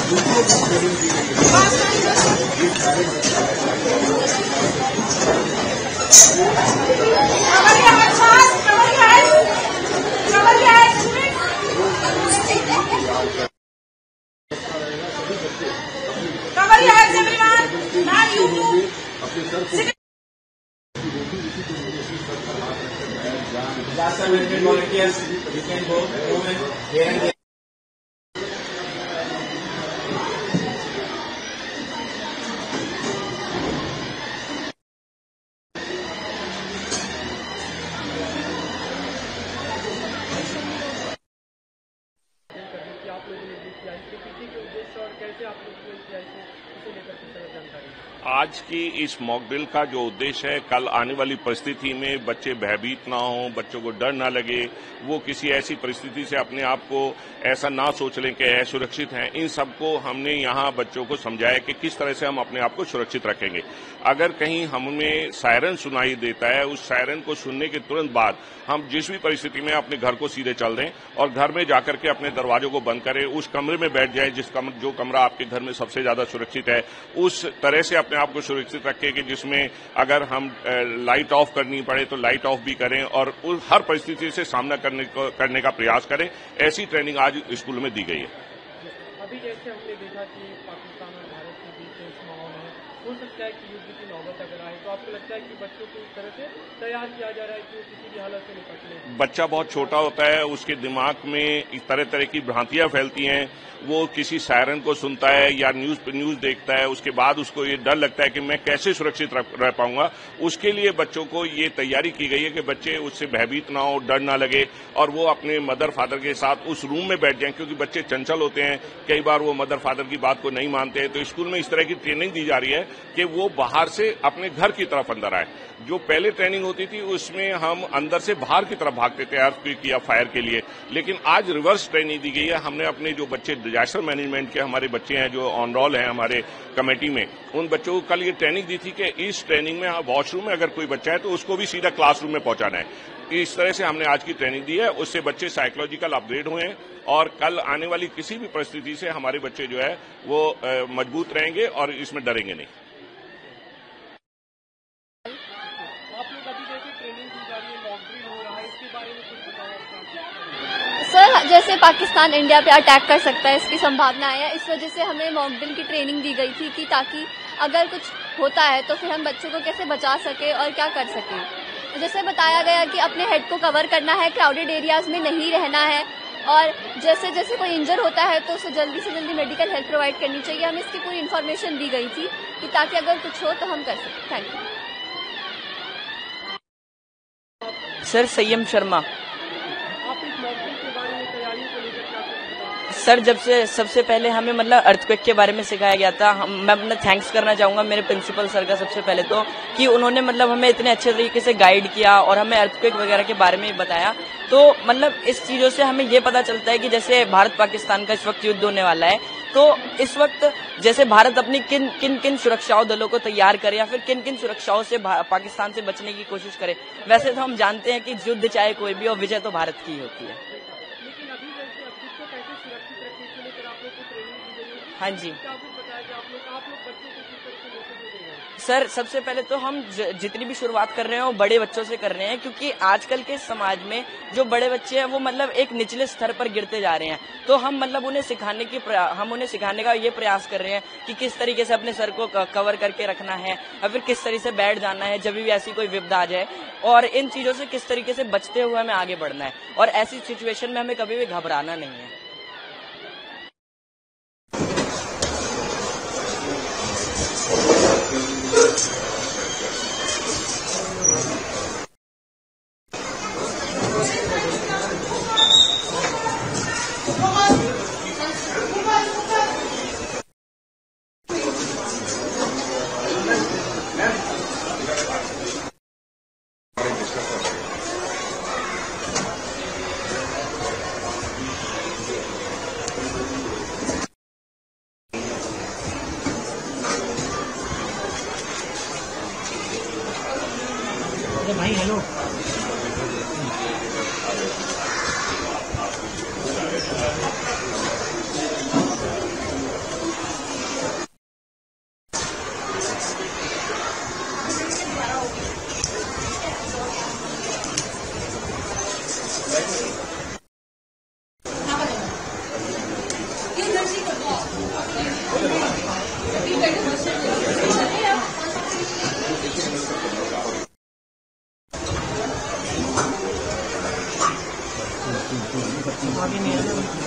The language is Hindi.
Last time we did volunteers, you can go movement here and there. आज की इस मॉक ड्रिल का जो उद्देश्य है, कल आने वाली परिस्थिति में बच्चे भयभीत ना हो, बच्चों को डर ना लगे, वो किसी ऐसी परिस्थिति से अपने आप को ऐसा ना सोच लें कि असुरक्षित हैं। इन सबको हमने यहाँ बच्चों को समझाया कि किस तरह से हम अपने आप को सुरक्षित रखेंगे। अगर कहीं हमें सायरन सुनाई देता है, उस सायरन को सुनने के तुरंत बाद हम जिस भी परिस्थिति में अपने घर को सीधे चल दें और घर में जाकर के अपने दरवाजों को बंद करें, उस कमरे में बैठ जाएं जो कमरा आपके घर में सबसे ज्यादा सुरक्षित है, उस तरह से अपने आप को सुरक्षित रखें कि जिसमें अगर हम लाइट ऑफ करनी पड़े तो लाइट ऑफ भी करें और उस हर परिस्थिति से सामना करने का प्रयास करें। ऐसी ट्रेनिंग आज स्कूल में दी गई है। अभी जैसे हमने देखा कि पाकिस्तान और भारत के बीच इस माहौल में हो सकता है कि युद्ध की नौबत अगर आए, तो आपको लगता है कि बच्चों को इस तरह से तैयार किया जा रहा है कि वो किसी भी हालत से निपट ले? बच्चा बहुत छोटा होता है, उसके दिमाग में इस तरह तरह की भ्रांतियां फैलती हैं। वो किसी सायरन को सुनता है या न्यूज देखता है, उसके बाद उसको ये डर लगता है कि मैं कैसे सुरक्षित रह पाऊंगा। उसके लिए बच्चों को ये तैयारी की गई है कि बच्चे उससे भयभीत ना हो, डर ना लगे और वो अपने मदर फादर के साथ उस रूम में बैठ जाएं, क्योंकि बच्चे चंचल होते हैं, कई बार वो मदर फादर की बात को नहीं मानते हैं। तो स्कूल में इस तरह की ट्रेनिंग दी जा रही है कि वो बाहर से अपने घर की तरफ अंदर आए। जो पहले ट्रेनिंग होती थी उसमें हम अंदर से बाहर की तरफ भागते थे अर्थक्वेक या फायर के लिए, लेकिन आज रिवर्स ट्रेनिंग दी गई है। हमने अपने जो बच्चे डिजास्टर मैनेजमेंट के हमारे बच्चे हैं जो ऑन रोल हैं हमारे कमेटी में, उन बच्चों को कल ये ट्रेनिंग दी थी कि इस ट्रेनिंग में वॉशरूम में अगर कोई बच्चा है तो उसको भी सीधा क्लासरूम में पहुंचाना है। इस तरह से हमने आज की ट्रेनिंग दी है। उससे बच्चे साइकोलॉजिकल अपग्रेड हुए हैं और कल आने वाली किसी भी परिस्थिति से हमारे बच्चे जो है वो मजबूत रहेंगे और इसमें डरेंगे नहीं। सर, जैसे पाकिस्तान इंडिया पे अटैक कर सकता है, इसकी संभावना है, इस वजह से हमें मॉक ड्रिल की ट्रेनिंग दी गई थी कि ताकि अगर कुछ होता है तो फिर हम बच्चों को कैसे बचा सके और क्या कर सके। तो जैसे बताया गया कि अपने हेड को कवर करना है, क्राउडेड एरियाज में नहीं रहना है और जैसे जैसे कोई इंजर होता है तो उसे जल्दी से जल्दी मेडिकल हेल्प प्रोवाइड करनी चाहिए। हमें इसकी पूरी इन्फॉर्मेशन दी गई थी कि ताकि अगर कुछ हो तो हम कर सकें। Thank you. सर, संयम शर्मा। सर, जब से सबसे पहले हमें मतलब अर्थक्वेक के बारे में सिखाया गया था, मैं अपना थैंक्स करना चाहूंगा मेरे प्रिंसिपल सर का सबसे पहले तो, कि उन्होंने मतलब हमें इतने अच्छे तरीके से गाइड किया और हमें अर्थक्वेक वगैरह के बारे में बताया। तो मतलब इस चीजों से हमें ये पता चलता है कि जैसे भारत पाकिस्तान का इस वक्त युद्ध होने वाला है, तो इस वक्त जैसे भारत अपनी किन सुरक्षाओं दलों को तैयार करे या फिर किन सुरक्षाओं से पाकिस्तान से बचने की कोशिश करे। वैसे तो हम जानते हैं कि युद्ध चाहे कोई भी हो, विजय तो भारत की ही होती है। हाँ जी सर, सबसे पहले तो हम जितनी भी शुरुआत कर रहे हैं वो बड़े बच्चों से कर रहे हैं, क्योंकि आजकल के समाज में जो बड़े बच्चे हैं वो मतलब एक निचले स्तर पर गिरते जा रहे हैं। तो हम मतलब उन्हें सिखाने का ये प्रयास कर रहे हैं कि किस तरीके से अपने सर को कवर करके रखना है और फिर किस तरीके से बैठ जाना है जब भी ऐसी कोई विपदा आ जाए, और इन चीजों से किस तरीके से बचते हुए हमें आगे बढ़ना है और ऐसी सिचुएशन में हमें कभी भी घबराना नहीं है। भाई हेलो, आगे नहीं है।